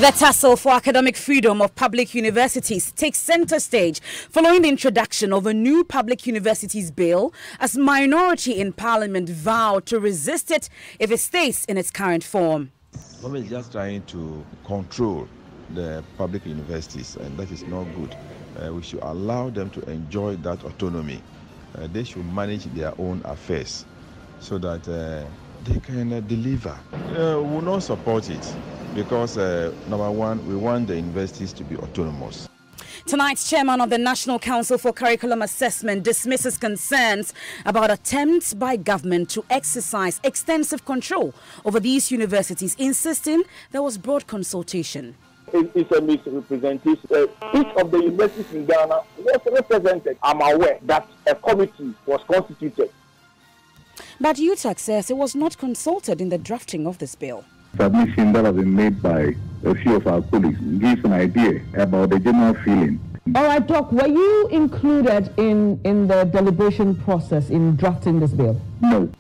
The tussle for academic freedom of public universities takes center stage following the introduction of a new public universities bill as minority in parliament vow to resist it if it stays in its current form. Government is just trying to control the public universities, and that is not good. We should allow them to enjoy that autonomy. They should manage their own affairs so that they can deliver. We will not support it because, number one, we want the universities to be autonomous. Tonight's chairman of the National Council for Curriculum Assessment dismisses concerns about attempts by government to exercise extensive control over these universities, insisting there was broad consultation. It's a misrepresentation. Each of the universities in Ghana was represented. I'm aware that a committee was constituted. But UTAC says it was not consulted in the drafting of this bill. Submission that has been made by a few of our colleagues gives an idea about the general feeling. All right, Doc, were you included in the deliberation process in drafting this bill? No.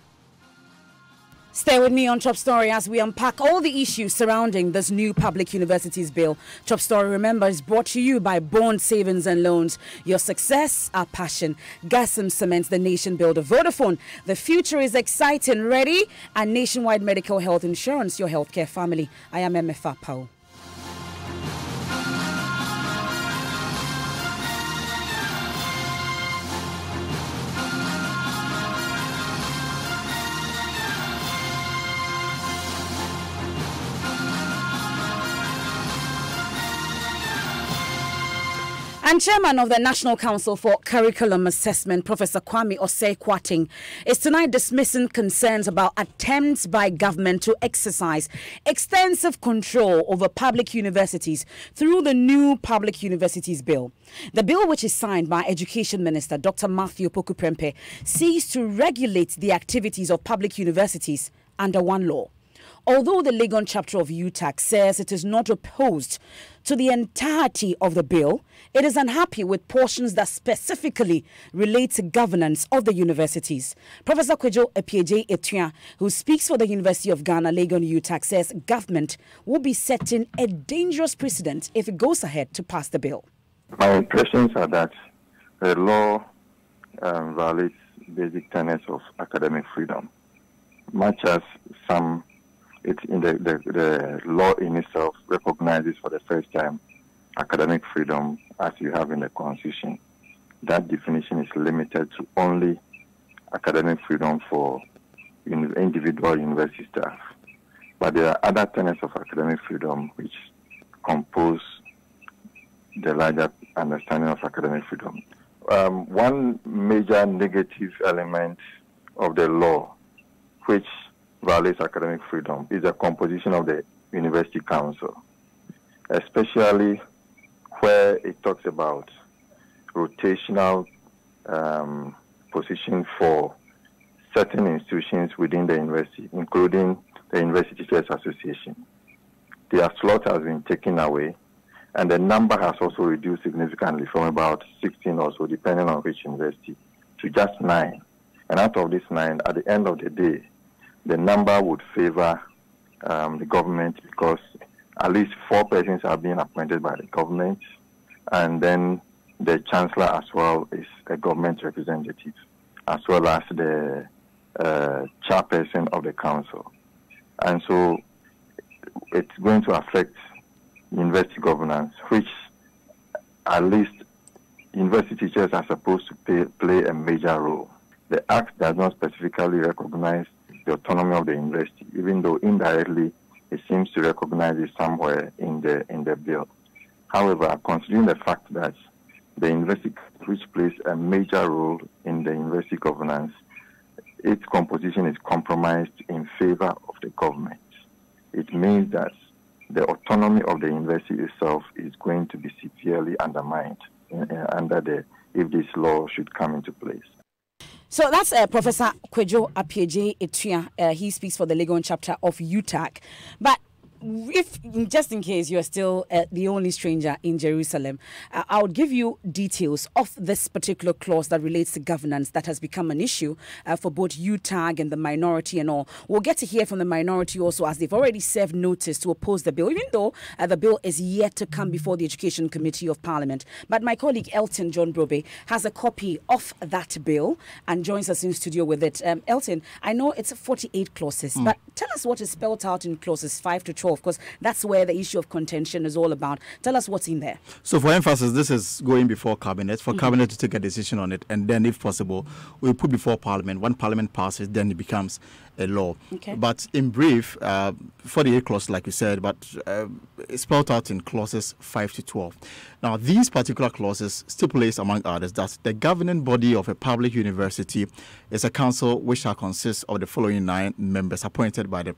Stay with me on Topstory as we unpack all the issues surrounding this new public universities bill. Topstory, remember, is brought to you by Bond Savings and Loans. Your success, our passion. Gasm cements the nation builder. Vodafone, the future is exciting. Ready? And Nationwide Medical Health Insurance, your healthcare family. I am MFA Pau. And chairman of the National Council for Curriculum Assessment, Professor Kwame Osei-Kwarteng, is tonight dismissing concerns about attempts by government to exercise extensive control over public universities through the new Public Universities Bill. The bill, which is signed by Education Minister Dr. Matthew Poku-Prempeh, seeks to regulate the activities of public universities under one law. Although the Legon chapter of UTAC says it is not opposed to the entirety of the bill, it is unhappy with portions that specifically relate to governance of the universities. Professor Kwejo Apieje-Etua, who speaks for the University of Ghana, Legon UTAC, says government will be setting a dangerous precedent if it goes ahead to pass the bill. My impressions are that the law violates basic tenets of academic freedom, much as it's in the law in itself recognizes for the first time academic freedom as you have in the Constitution. That definition is limited to only academic freedom for individual university staff. But there are other tenets of academic freedom which compose the larger understanding of academic freedom. One major negative element of the law which violates academic freedom is the composition of the University Council, especially where it talks about rotational position for certain institutions within the university, including the University Teachers Association. Their slot has been taken away, and the number has also reduced significantly from about 16 or so, depending on which university, to just 9. And out of these 9, at the end of the day, the number would favor the government because at least 4 persons are being appointed by the government, and then the chancellor as well is a government representative, as well as the chairperson of the council. And so it's going to affect university governance, which at least university teachers are supposed to play a major role. The Act does not specifically recognize the autonomy of the university, even though indirectly it seems to recognize it somewhere in the bill. However, considering the fact that the university, which plays a major role in the university governance, its composition is compromised in favor of the government. It means that the autonomy of the university itself is going to be severely undermined if this law should come into place. So that's Professor Kwejo Apieje-Etua. He speaks for the Legon chapter of UTAC. But if just in case you are still the only stranger in Jerusalem, I would give you details of this particular clause that relates to governance that has become an issue for both UTAG and the minority and all. We'll get to hear from the minority also, as they've already served notice to oppose the bill, even though the bill is yet to come before the Education Committee of Parliament. But my colleague Elton John Brobe has a copy of that bill and joins us in studio with it. Elton, I know it's 48 clauses, but tell us what is spelled out in clauses 5 to 12, because that's where the issue of contention is all about. Tell us what's in there. So for emphasis, this is going before Cabinet, for Cabinet to take a decision on it, and then if possible, we'll put before Parliament. When Parliament passes, then it becomes a law. Okay. But in brief, 48 clauses, like you said, but it's spelled out in clauses 5 to 12. Now, these particular clauses stipulate, among others, that the governing body of a public university is a council which shall consist of the following 9 members appointed by the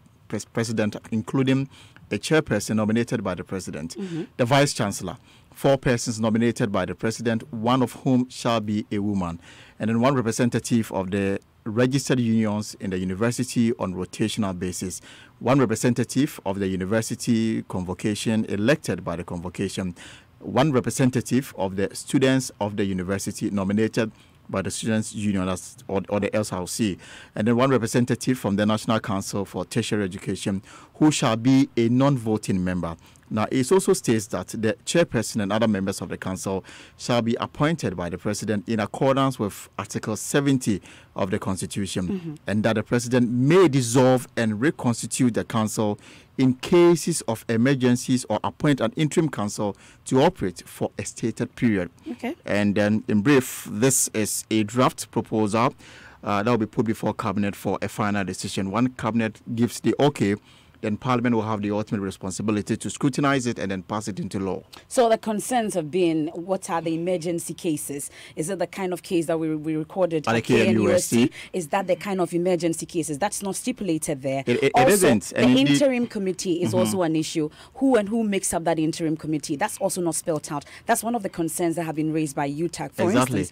president, including a chairperson nominated by the president, the vice chancellor, 4 persons nominated by the president, one of whom shall be a woman, and then 1 representative of the registered unions in the university on rotational basis, 1 representative of the university convocation elected by the convocation, 1 representative of the students of the university nominated by the Students' Union or the SRC, and then 1 representative from the National Council for Tertiary Education, who shall be a non-voting member. Now, it also states that the chairperson and other members of the council shall be appointed by the president in accordance with Article 70 of the Constitution, and that the president may dissolve and reconstitute the council in cases of emergencies or appoint an interim council to operate for a stated period. Okay. And then, in brief, this is a draft proposal that will be put before Cabinet for a final decision. When Cabinet gives the okay, then Parliament will have the ultimate responsibility to scrutinize it and then pass it into law. So the concerns have been, what are the emergency cases? Is it the kind of case that we recorded at KNUST? Is that the kind of emergency cases? That's not stipulated there. It also, isn't. The interim committee is also an issue. Who makes up that interim committee? That's also not spelled out. That's one of the concerns that have been raised by UTAG, for instance.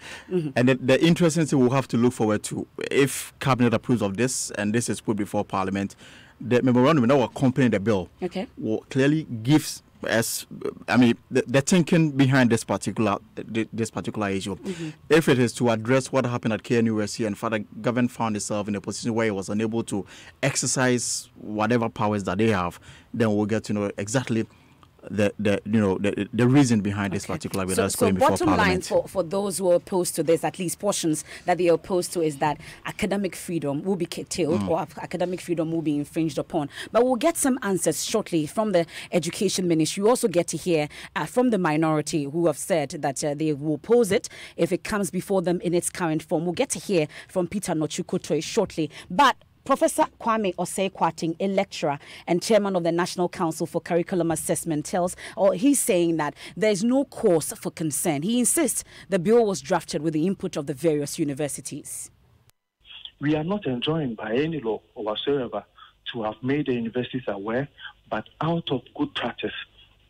And the interesting thing we'll have to look forward to, if Cabinet approves of this and this is put before Parliament, the memorandum that will accompany the bill will clearly gives us, the thinking behind this particular issue. If it is to address what happened at KNUST and the government found itself in a position where it was unable to exercise whatever powers that they have, then we'll get to know exactly the reason behind this particular bill that's going before Parliament. So bottom line for those who are opposed to this, at least portions that they are opposed to, is that academic freedom will be curtailed or academic freedom will be infringed upon. But we'll get some answers shortly from the Education Ministry. We also get to hear from the minority who have said that they will oppose it if it comes before them in its current form. We'll get to hear from Peter Nochukotoi shortly. But Professor Kwame Osei-Kwarteng, a lecturer and chairman of the National Council for Curriculum Assessment, he's saying that there's no cause for concern. He insists the bill was drafted with the input of the various universities. We are not enjoined by any law or whatsoever to have made the universities aware, but out of good practice,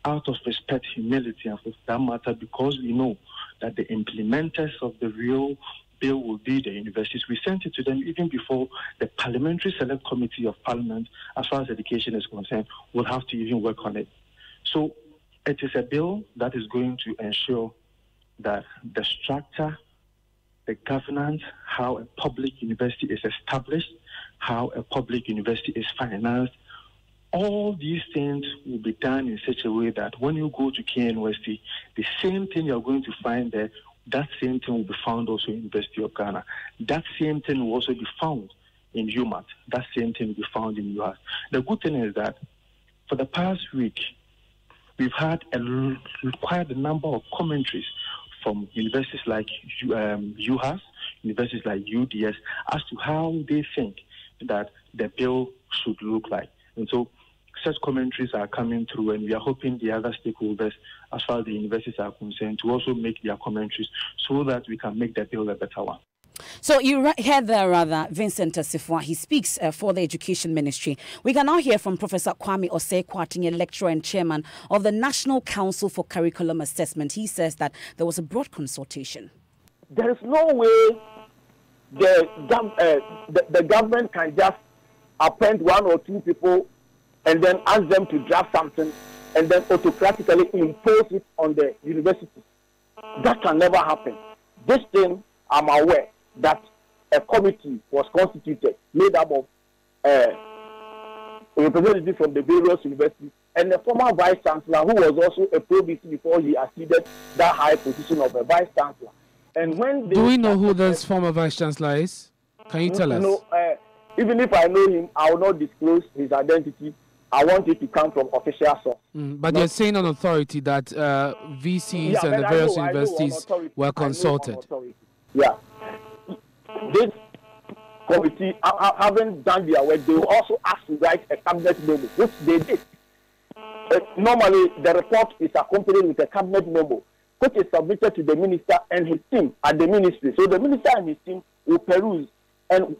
out of respect, humility, and for that matter, because we know that the implementers of the real bill will be the universities. We sent it to them even before the Parliamentary Select Committee of Parliament, as far as education is concerned, will have to even work on it. So it is a bill that is going to ensure that the structure, the governance, how a public university is established, how a public university is financed, all these things will be done in such a way that when you go to KNUST, the same thing you're going to find there, that same thing will be found also in University of Ghana. That same thing will also be found in UMAT. That same thing will be found in UHAS. The good thing is that for the past week, we've had quite a number of commentaries from universities like UHAS, universities like UDS, as to how they think that the bill should look like. And so such commentaries are coming through, and we are hoping the other stakeholders, as far as the universities are concerned, to also make their commentaries so that we can make the bill a better one. So you heard there, Vincent Asifua. He speaks for the Education Ministry. We can now hear from Professor Kwame Osei-Kwarteng, a lecturer and chairman of the National Council for Curriculum Assessment. He says that there was a broad consultation. There is no way the government can just appoint 1 or 2 people and then ask them to draft something and then autocratically impose it on the universities. That can never happen. This thing, I'm aware that a committee was constituted, made up of representatives from the various universities and the former vice chancellor, who was also a pro-BC before he acceded that high position of a vice chancellor. And when do we know who this former vice chancellor is? Can you tell us? No, even if I know him, I will not disclose his identity. I want it to come from official source. But you're saying on authority that VCs and the various universities were consulted. Yeah. This committee, having done their work, they will also ask to write a cabinet memo, which they did. Normally, the report is accompanied with a cabinet memo, which is submitted to the minister and his team at the ministry. So the minister and his team will peruse, and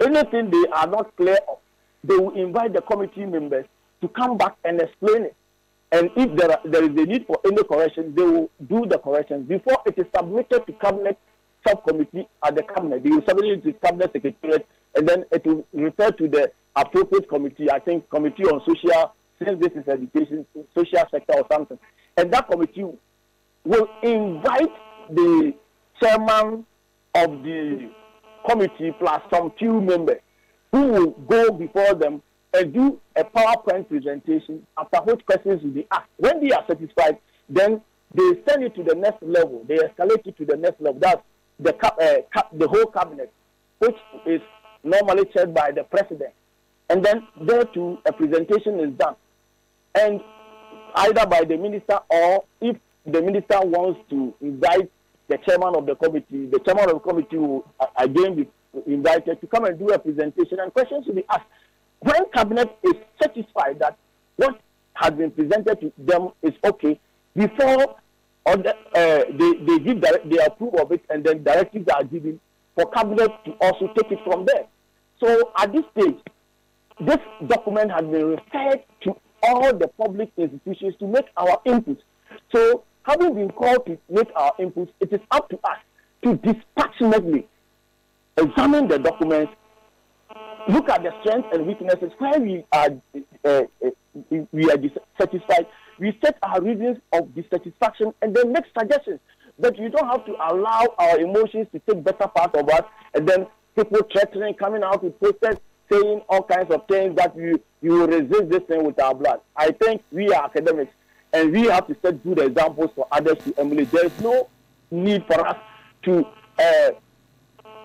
anything they are not clear of, they will invite the committee members to come back and explain it. And if there is a need for any correction, they will do the corrections. Before it is submitted to cabinet subcommittee at the cabinet, they will submit it to cabinet secretariat, and then it will refer to the appropriate committee, I think committee on social, since this is education, social sector or something. And that committee will invite the chairman of the committee plus some few members who will go before them and do a PowerPoint presentation, after which questions will be asked. When they are satisfied, then they send it to the next level. They escalate it to the next level. That's the whole cabinet, which is normally chaired by the president. And then there too, a presentation is done. And either by the minister, or if the minister wants to invite the chairman of the committee will again be invited to come and do a presentation, and questions will be asked. When cabinet is satisfied that what has been presented to them is okay, before they approve of it, and then directives are given for cabinet to also take it from there. So at this stage, this document has been referred to all the public institutions to make our input. So having been called to make our inputs, it is up to us to dispassionately examine the documents, look at the strengths and weaknesses. Where we are dissatisfied, we set our reasons of dissatisfaction and then make suggestions. But you don't have to allow our emotions to take better part of us, and then people threatening, coming out with posters, saying all kinds of things that you will resist this thing with our blood. I think we are academics, and we have to set good examples for others to emulate. There is no need for us to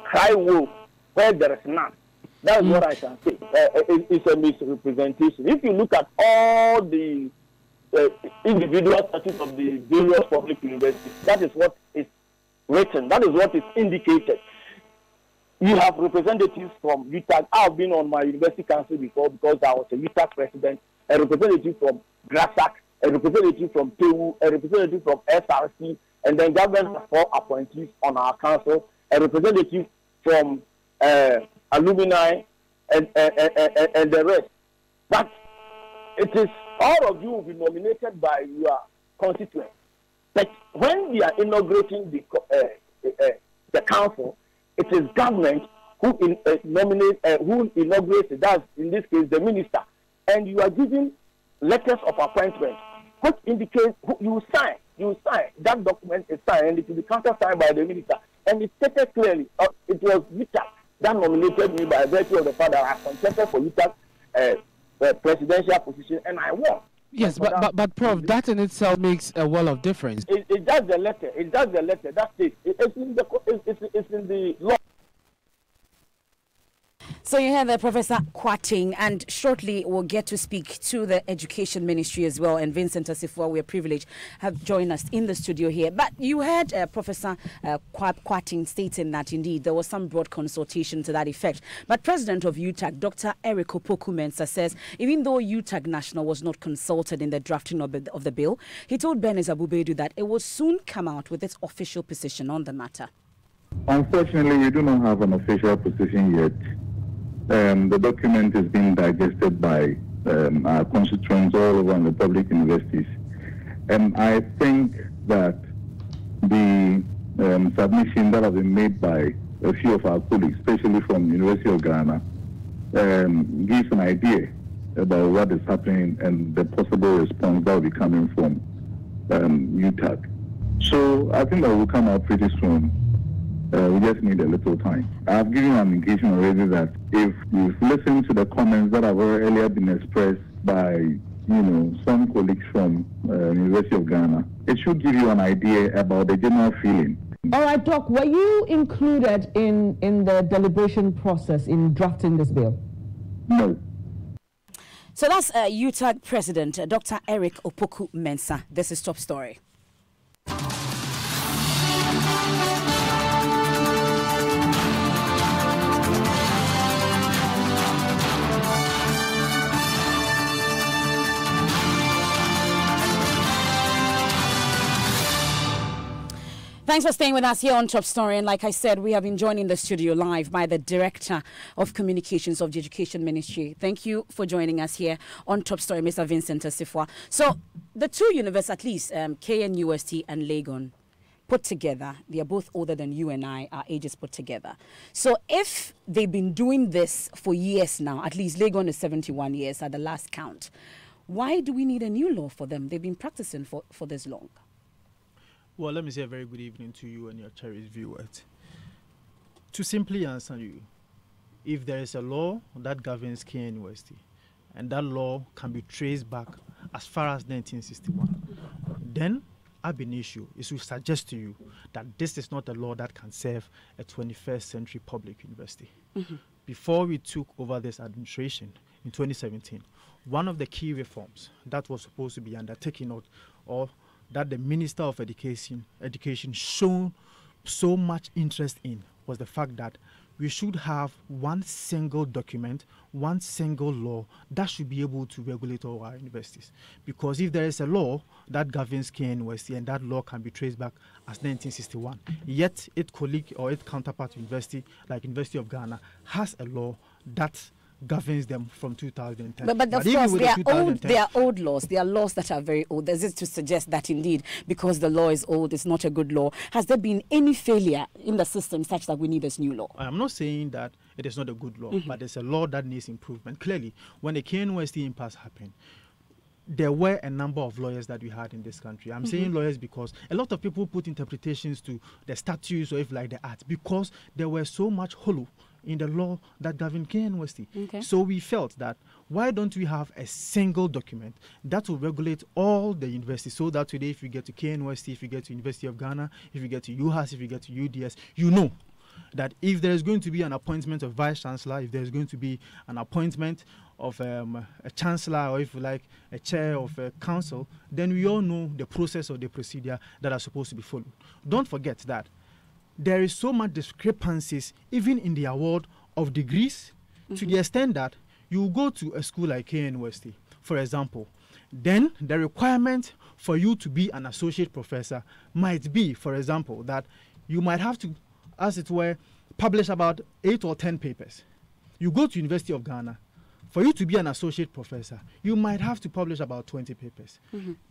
cry wolf where there is none. That's what I can say. It's a misrepresentation. If you look at all the individual statutes of the various public universities, that is what is written. That is what is indicated. You have representatives from UTAG. I've been on my university council before because I was a UTAG president. A representative from GRASAC, a representative from TEU, a representative from SRC, and then government has 4 appointees on our council, a representative from alumni, and the rest. But it is all of you will be nominated by your constituents. But when we are inaugurating the council, it is government who inaugurates it. That's in this case the minister, and you are giving letters of appointment, which indicates you sign. That document is signed, and it will be countersigned by the minister. And it stated clearly, it was UTAG that nominated me by virtue of the fact that I contested for UTAG presidential position, and I won. Yes, but Prof, that in itself makes a world of difference. It does the letter. That's it. It's in the law. So you heard the Professor Kwating, and shortly we'll get to speak to the Education Ministry as well. And Vincent Asifua, we are privileged, have joined us in the studio here. But you heard Professor Kwating stating that indeed there was some broad consultation to that effect. But President of UTAG, Dr. Eric Opoku-Mensah, says even though UTAG National was not consulted in the drafting of the bill, he told Bernice Abubedu that it will soon come out with its official position on the matter. Unfortunately, we do not have an official position yet. The document is being digested by our constituents all over the public universities. And I think that the submission that has been made by a few of our colleagues, especially from the University of Ghana, gives an idea about what is happening and the possible response that will be coming from UTAG. So I think that will come out pretty soon. We just need a little time. I've given an indication already that if you've listened to the comments that have earlier been expressed by some colleagues from University of Ghana, it should give you an idea about the general feeling. All right, Doc, were you included in the deliberation process in drafting this bill? No. So that's UTAG President Dr. Eric Opoku Mensah. This is Top Story. Thanks for staying with us here on Top Story. And like I said, we have been joined in the studio live by the Director of Communications of the Education Ministry. Thank you for joining us here on Top Story, Mr. Vincent Asifwa. So the two universities, at least KNUST and Legon, put together, they are both older than you and I, our ages put together. So if they've been doing this for years now, at least Legon is 71 years at the last count, why do we need a new law for them? They've been practicing for this long. Well, let me say a very good evening to you and your cherished viewers. To simply answer you, if there is a law that governs KNUST, and that law can be traced back as far as 1961, then ab initio is to suggest to you that this is not a law that can serve a 21st century public university. Before we took over this administration in 2017, one of the key reforms that was supposed to be undertaken or that the Minister of Education shown so much interest in was the fact that we should have one single document, one single law that should be able to regulate all our universities. Because if there is a law that governs KNUST and that law can be traced back as 1961, yet its colleague or its counterpart university, like University of Ghana, has a law that governs them from 2010. But of course, they are old laws. They are laws that are very old. There's this to suggest that indeed, because the law is old, it's not a good law. Has there been any failure in the system such that we need this new law? I'm not saying that it is not a good law, but it's a law that needs improvement. Clearly, when the KNUST impasse happened, there were a number of lawyers that we had in this country. I'm saying lawyers because a lot of people put interpretations to the statutes or if like the act because there were so much hollow in the law that governed KNUST. Okay. So we felt that why don't we have a single document that will regulate all the universities so that today if you get to KNUST, if you get to University of Ghana, if you get to UHAS, if you get to UDS, you know that if there is going to be an appointment of vice chancellor, if there is going to be an appointment of a chancellor or if you like a chair of a council, then we all know the process or the procedure that are supposed to be followed. Don't forget that there is so much discrepancies even in the award of degrees to the extent that you go to a school like KNUST, for example, then the requirement for you to be an associate professor might be, for example, that you might have to, as it were, publish about 8 or 10 papers. You go to University of Ghana, for you to be an associate professor, you might have to publish about 20 papers.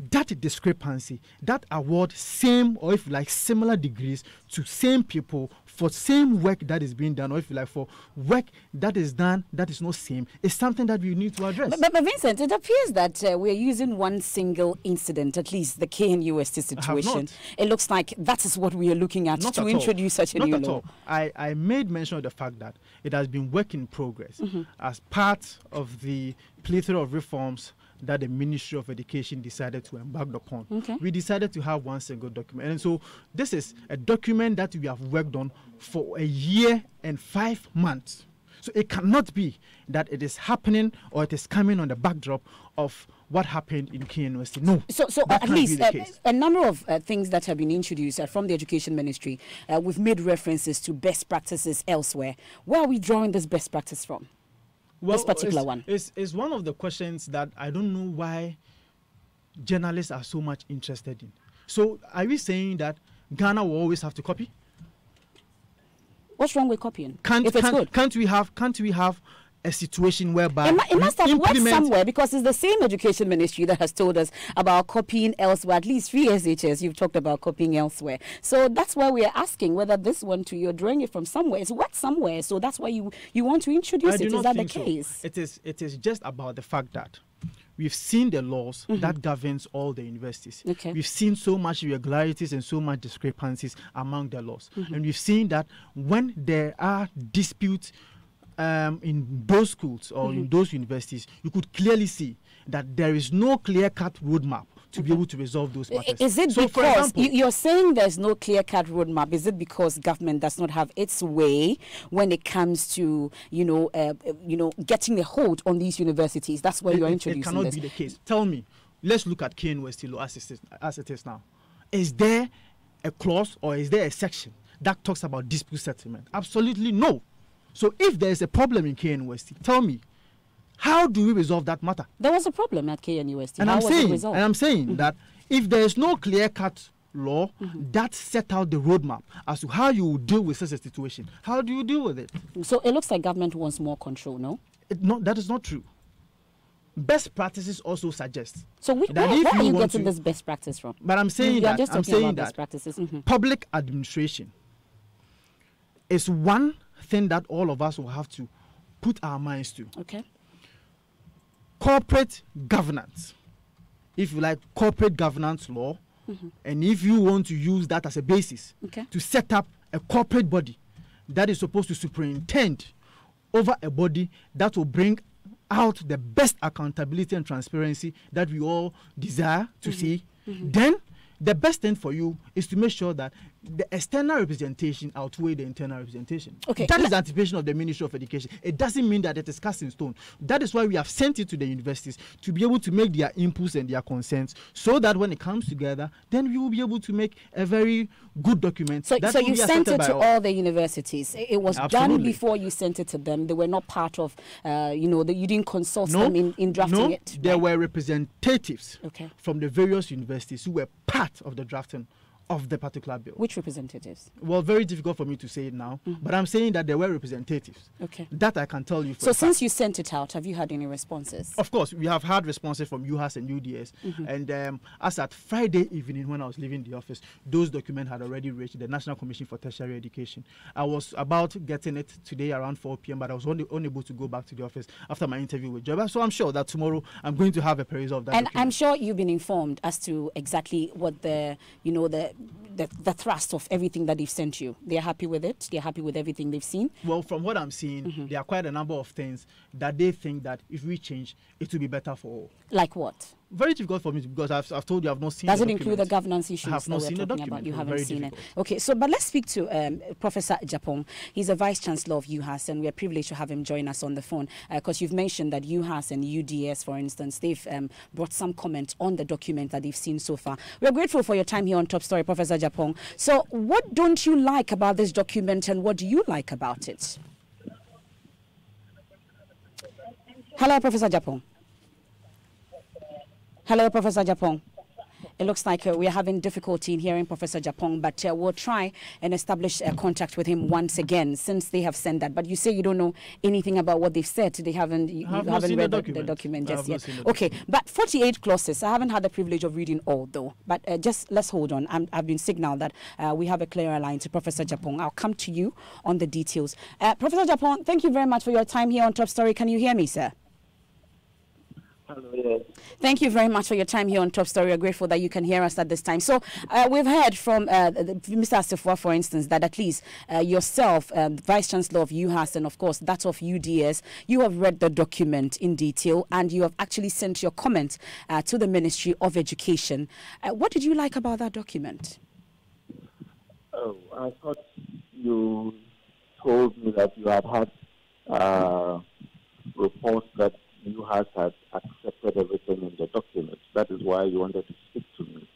That discrepancy, that award same or if you like similar degrees to same people for same work that is being done or if you like for work that is done that is not same is something that we need to address. But Vincent, it appears that we're using one single incident, at least the KNUST situation. It looks like that is what we are looking at to introduce such a new law. I made mention of the fact that it has been work in progress as part of the plethora of reforms that the Ministry of Education decided to embark upon. We decided to have one single document. And so this is a document that we have worked on for 1 year and 5 months. So it cannot be that it is happening or it is coming on the backdrop of what happened in KNUST. No. So at least a number of things that have been introduced from the Education Ministry, we've made references to best practices elsewhere. Where are we drawing this best practice from? Well, this particular one. It's one of the questions that I don't know why journalists are so much interested in. So are we saying that Ghana will always have to copy? What's wrong with copying? Can't we have a situation whereby it must have worked somewhere, because it's the same education ministry that has told us about copying elsewhere. At least 3 SHS, you've talked about copying elsewhere. So that's why we are asking whether this one too, you're drawing it from somewhere. It's worked somewhere, so that's why you want to introduce it. Is that the case? It is just about the fact that we've seen the laws that governs all the universities. Okay. We've seen so much irregularities and so much discrepancies among the laws. And we've seen that when there are disputes in those schools or in those universities, you could clearly see that there is no clear-cut roadmap to be able to resolve those matters. Is it because, for example, you're saying there's no clear-cut roadmap, is it because government does not have its way when it comes to, getting a hold on these universities? That's why you're introducing this. It cannot be the case. Tell me, let's look at KNUST law as it is now. Is there a clause or is there a section that talks about dispute settlement? Absolutely no. So if there is a problem in KNUST, tell me, how do we resolve that matter? There was a problem at KNUST. And I'm saying that if there is no clear-cut law that set out the roadmap as to how you will deal with such a situation, how do you deal with it? So it looks like government wants more control, no? That is not true. Best practices also suggest. So where are you getting this best practice from? But I'm saying that best practices. Public administration is one thing that all of us will have to put our minds to. Okay. Corporate governance, if you like, corporate governance law, and if you want to use that as a basis to set up a corporate body that is supposed to superintend over a body that will bring out the best accountability and transparency that we all desire to see, then the best thing for you is to make sure that the external representation outweigh the internal representation. Okay. That is the anticipation of the Ministry of Education. It doesn't mean that it is cast in stone. That is why we have sent it to the universities to be able to make their inputs and their consents, so that when it comes together, then we will be able to make a very good document. So you sent it to all the universities. It was done before you sent it to them. They were not part of, you didn't consult them in drafting it. No, there were representatives from the various universities who were part of the drafting of the particular bill. Which representatives? Well, very difficult for me to say it now, but I'm saying that there were representatives. Okay. That I can tell you. So since you sent it out, have you had any responses? Of course, we have had responses from UHAS and UDS. And as at Friday evening when I was leaving the office, those documents had already reached the National Commission for Tertiary Education. I was about getting it today around 4 p.m., but I was unable to go back to the office after my interview with Joba. So I'm sure that tomorrow I'm going to have a perusal of that document. I'm sure you've been informed as to exactly what the thrust of everything that they've sent you. They're happy with it? They're happy with everything they've seen? Well, from what I'm seeing, there are quite a number of things that they think that if we change, it will be better for all. Like what? Very difficult for me because I've told you I've not seen. Does it include the governance issues? I have not seen the document. About? You haven't seen difficult. it. Okay, so but let's speak to Professor Japong. He's a vice chancellor of UHAS, and we are privileged to have him join us on the phone because you've mentioned that UHAS and UDS, for instance, they've brought some comment on the document that they've seen so far. We're grateful for your time here on Top Story, Professor Japong. So, what don't you like about this document, and what do you like about it? Hello, Professor Japong. Hello, Professor Japong. It looks like we are having difficulty in hearing Professor Japong, but we'll try and establish contact with him once again since they have sent that. But you say you don't know anything about what they've said. You haven't read the document just yet. Okay, but 48 clauses. I haven't had the privilege of reading all, though. But just let's hold on. I've been signaled that we have a clearer line to Professor Japong. I'll come to you on the details. Professor Japong, thank you very much for your time here on Top Story. Can you hear me, sir? Hello, yes. Thank you very much for your time here on Top Story. We're grateful that you can hear us at this time. So we've heard from Mr. Asifua, for instance, that at least yourself, Vice Chancellor of UHAS, and of course that of UDS, you have read the document in detail and you have actually sent your comment to the Ministry of Education. What did you like about that document? Oh, I thought you told me that you had reports that UHAS had accepted everything in the document. That is why you wanted to speak to me.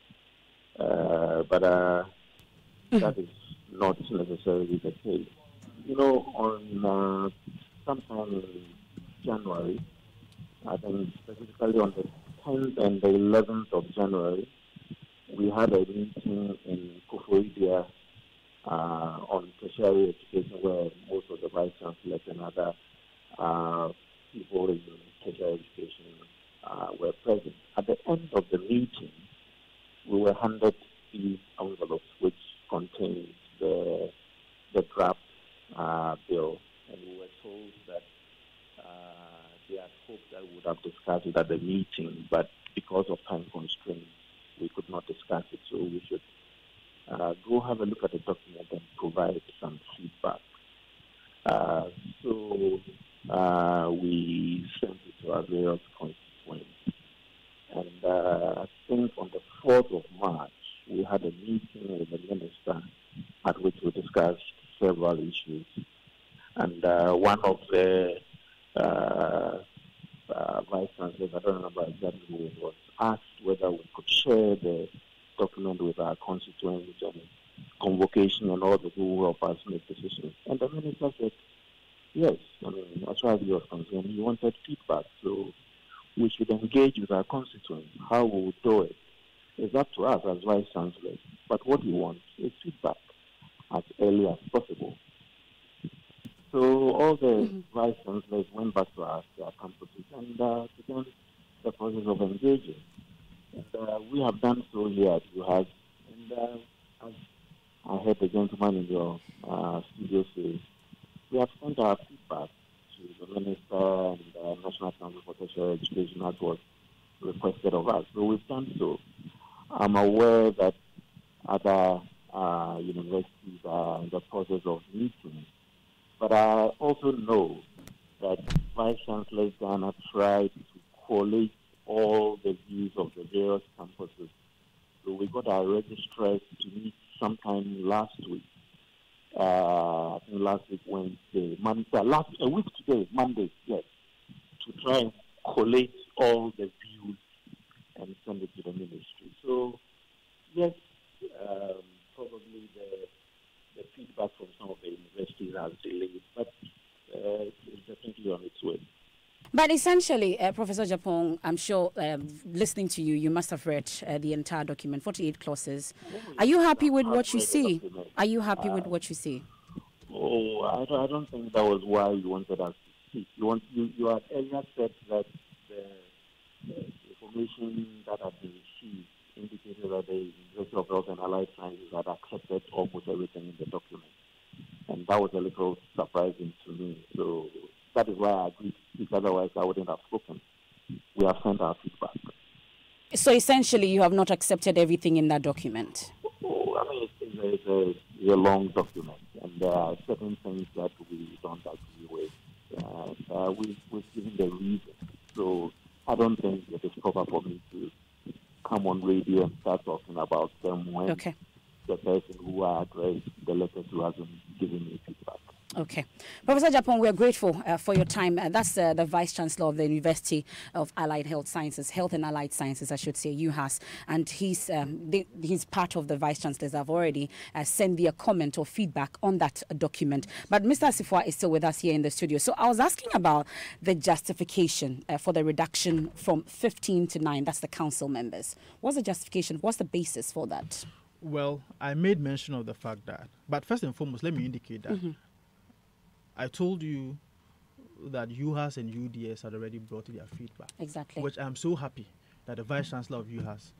But that is not necessarily the case. You know, on sometime in January, I think specifically on the 10th and the 11th of January, we had a meeting in Koforidua on tertiary education where most of the vice chancellors and other people in tertiary education were present. At the end of the meeting, we were handed these envelopes which contained the draft bill, and we were told that they had hoped that we would have discussed it at the meeting, but because of time constraints, we could not discuss it, so we should go have a look at the document and provide some feedback. So we sent it to our various constituents. And I think on the 4th of March, we had a meeting with the minister at which we discussed several issues. And one of the vice chancellors, I don't remember exactly who it was, asked whether we could share the document with our constituents and convocation and all the people who help us make decisions. And the minister said, yes, I mean, as far as he was concerned, he wanted feedback. So we should engage with our constituents. How we will do it is up to us as vice chancellors. But what we want is feedback as early as possible. So all the vice chancellors went back to their campuses and began the process of engaging. And we have done so here at UHAS. And as I heard the gentleman in your studio say, we have sent our feedback to the minister and the National Council for Tertiary Education as was requested of us. So we've done so. I'm aware that other universities are in the process of meeting, but I also know that Vice Chancellor Ghana tried to collate all the views of the various campuses. So we got our registrars to meet sometime last week. I think last week Wednesday, a week today, Monday, yes, to try and collate all the views and send it to the ministry. So, yes, probably the feedback from some of the universities has delayed, but it's definitely on its way. But essentially, Professor Japong, I'm sure listening to you, you must have read the entire document, 48 clauses. Are you happy with what you see? Are you happy with what you see? Oh, I don't think that was why you wanted us to speak. You had earlier said that the information that had been received indicated that the University of Health and Allied Sciences had accepted almost everything in the document. And that was a little surprising to me. So that is why I agreed to speak. Otherwise, I wouldn't have spoken. We have sent our feedback. So essentially, you have not accepted everything in that document? Oh, I mean, it's a long document, and there are certain things that we don't agree with. We've given the reason. So I don't think it is proper for me to come on radio and start talking about them when the person who I addressed the letter to hasn't given me feedback. Okay. Professor Japong, we are grateful for your time. That's the Vice Chancellor of the University of Allied Health Sciences, Health and Allied Sciences, I should say, UHAS. And he's part of the Vice Chancellors. I've already sent their comment or feedback on that document. But Mr. Asifua is still with us here in the studio. So I was asking about the justification for the reduction from 15 to 9. That's the council members. What's the justification? What's the basis for that? Well, I made mention of the fact that, but first and foremost, let me indicate that I told you that UHAS and UDS had already brought their feedback. Exactly. Which I'm so happy that the Vice Chancellor of UHAS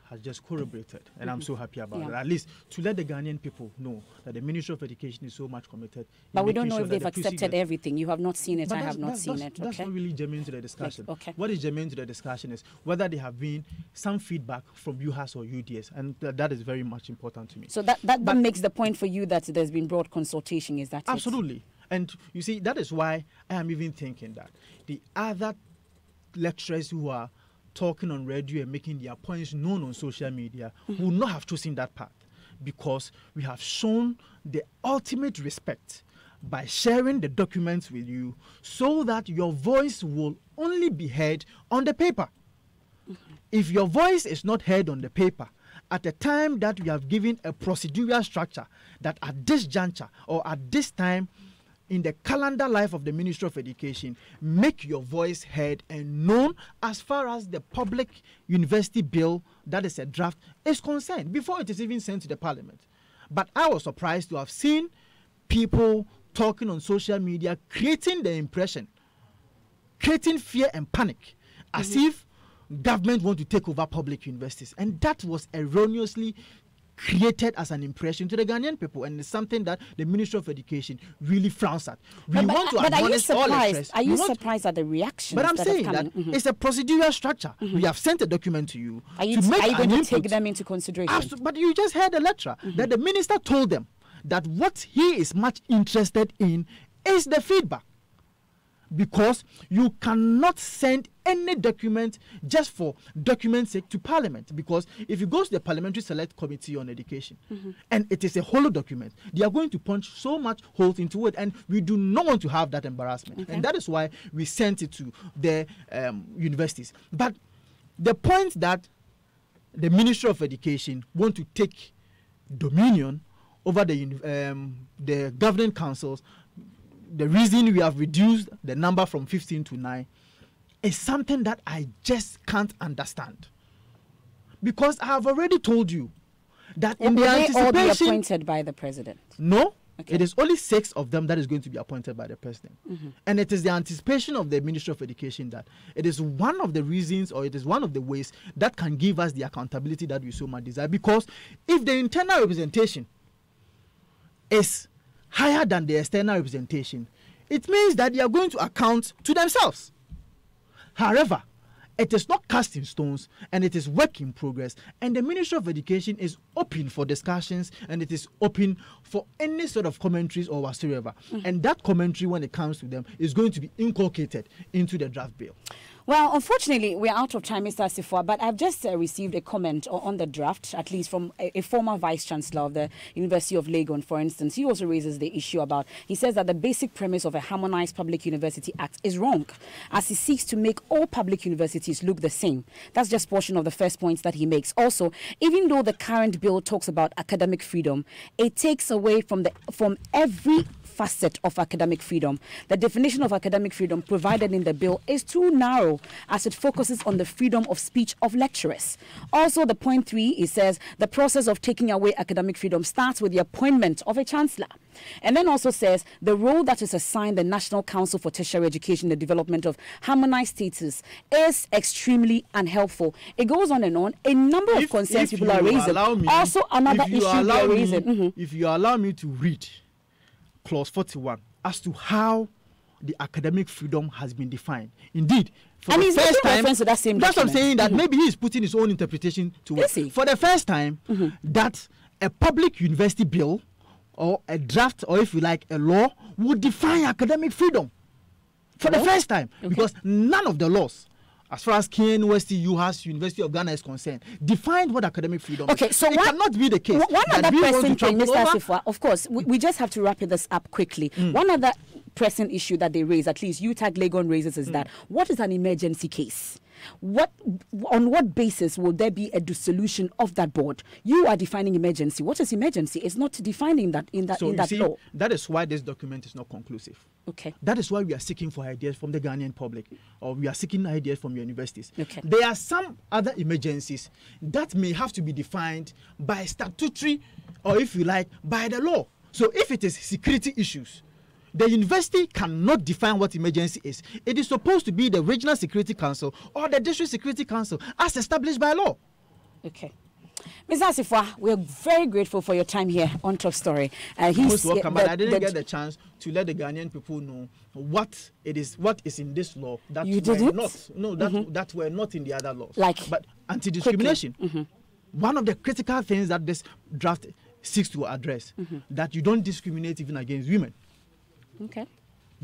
has just corroborated, and I'm so happy about it. At least to let the Ghanaian people know that the Ministry of Education is so much committed. But we don't know if they've accepted everything. You have not seen it. I have not seen it. That's not really germane to the discussion. Okay. What is germane to the discussion is whether there have been some feedback from UHAS or UDS, and that is very much important to me. So that makes the point for you that there's been broad consultation. Is that absolutely? It? And you see, that is why I am even thinking that the other lecturers who are talking on radio and making their points known on social media will not have chosen that path, because we have shown the ultimate respect by sharing the documents with you so that your voice will only be heard on the paper. If your voice is not heard on the paper, at the time that we have given a procedural structure that at this juncture or at this time in the calendar life of the Ministry of Education, make your voice heard and known as far as the public university bill, that is a draft, is concerned, before it is even sent to the Parliament. But I was surprised to have seen people talking on social media, creating the impression creating fear and panic as if government want to take over public universities. And that was erroneously created as an impression to the Ghanaian people, and it's something that the Ministry of Education really frowns at. We want to admonish all lecturers. Are you surprised at the reaction? But I'm saying that it's a procedural structure. We have sent a document to you. Are you going to take them into consideration? But you just heard the lecturer that the minister told them that what he is much interested in is the feedback. Because you cannot send any document just for document's sake to Parliament. Because if you go to the Parliamentary Select Committee on Education and it is a hollow document, they are going to punch so much holes into it, and we do not want to have that embarrassment. And that is why we sent it to the universities. But the point that the Ministry of Education want to take dominion over the governing councils, the reason we have reduced the number from 15 to 9 is something that I just can't understand. Because I have already told you that in the anticipation... Will they all be appointed by the president? No. Okay. It is only 6 of them that is going to be appointed by the president. And it is the anticipation of the Ministry of Education that it is one of the reasons, or it is one of the ways that can give us the accountability that we so much desire. Because if the internal representation is higher than the external representation, it means that they are going to account to themselves. However, it is not cast in stones, and it is work in progress, and the Ministry of Education is open for discussions, and it is open for any sort of commentaries or whatsoever. And that commentary, when it comes to them, is going to be inculcated into the draft bill. Well, unfortunately, we're out of time, Mr. Asifua, but I've just received a comment on the draft, at least from a former Vice-Chancellor of the University of Legon, for instance. He also raises the issue about, he says that the basic premise of a harmonized Public University Act is wrong, as he seeks to make all public universities look the same. That's just portion of the first points that he makes. Also, even though the current bill talks about academic freedom, it takes away from every facet of academic freedom. The definition of academic freedom provided in the bill is too narrow, as it focuses on the freedom of speech of lecturers. Also, the point 3, it says the process of taking away academic freedom starts with the appointment of a chancellor. And then also says the role that is assigned the National Council for Tertiary Education, the development of harmonized status, is extremely unhelpful. It goes on and on. A number of concerns people are raising. Also, another issue they are raising. If you allow me to read Clause 41 as to how the academic freedom has been defined. Indeed, for the first time, to that same that's what I'm saying, that maybe he is putting his own interpretation to it. For the first time, that a public university bill or a draft, or if you like, a law, would define academic freedom. For the first time. Because none of the laws, as far as KNUST, UHAS, University of Ghana is concerned, defined what academic freedom is. So it cannot be the case. One other pressing thing, Mr. Asifua, of course, we just have to wrap this up quickly. One other pressing issue that they raise, at least UTAG Legon raises, is that what is an emergency case? On what basis will there be a dissolution of that board? You are defining emergency. What is emergency? It's not defining that in that law. That is why this document is not conclusive. Okay. That is why we are seeking for ideas from the Ghanaian public, or we are seeking ideas from universities. Okay. There are some other emergencies that may have to be defined by statutory, or if you like, by the law. So if it is security issues, the university cannot define what emergency is. It is supposed to be the Regional Security Council or the District Security Council as established by law. Okay. Mr. Asifua, we're very grateful for your time here on Topstory. Most welcome, but I didn't get the chance to let the Ghanaian people know what is in this law that that were not in the other laws. But anti-discrimination. One of the critical things that this draft seeks to address, that you don't discriminate even against women. Okay.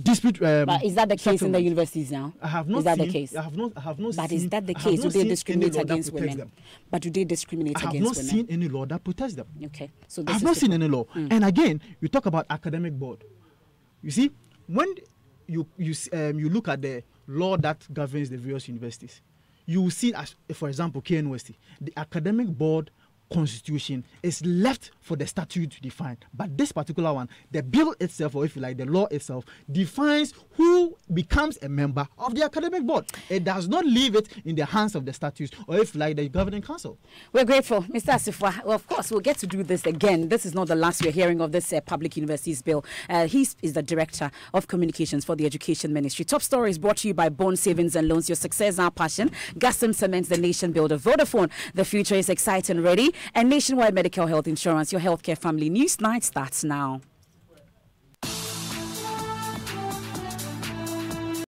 Dispute. But is that the case in the universities now? I have not. Is that the case? I have not. But is that the case? Do they discriminate against women? But do they discriminate against women? I have not seen any law that protects them. Okay. So I have not seen any law. And again, you talk about academic board. You see, when you look at the law that governs the various universities, you will see, as for example, KNUST, the academic board constitution is left for the statute to define. But this particular one, the bill itself, or if you like, the law itself, defines who becomes a member of the academic board. It does not leave it in the hands of the statutes, or if you like, the governing council. We're grateful, Mr. Asifwa. Well, of course, we'll get to do this again. This is not the last we're hearing of this public universities bill. He is the Director of Communications for the Education Ministry. Top Story is brought to you by Bond Savings and Loans. Your success, our passion. Gassim Cements, the nation builder. Vodafone, the future is exciting, ready. And Nationwide Medical Health Insurance, your healthcare family. News Night starts now.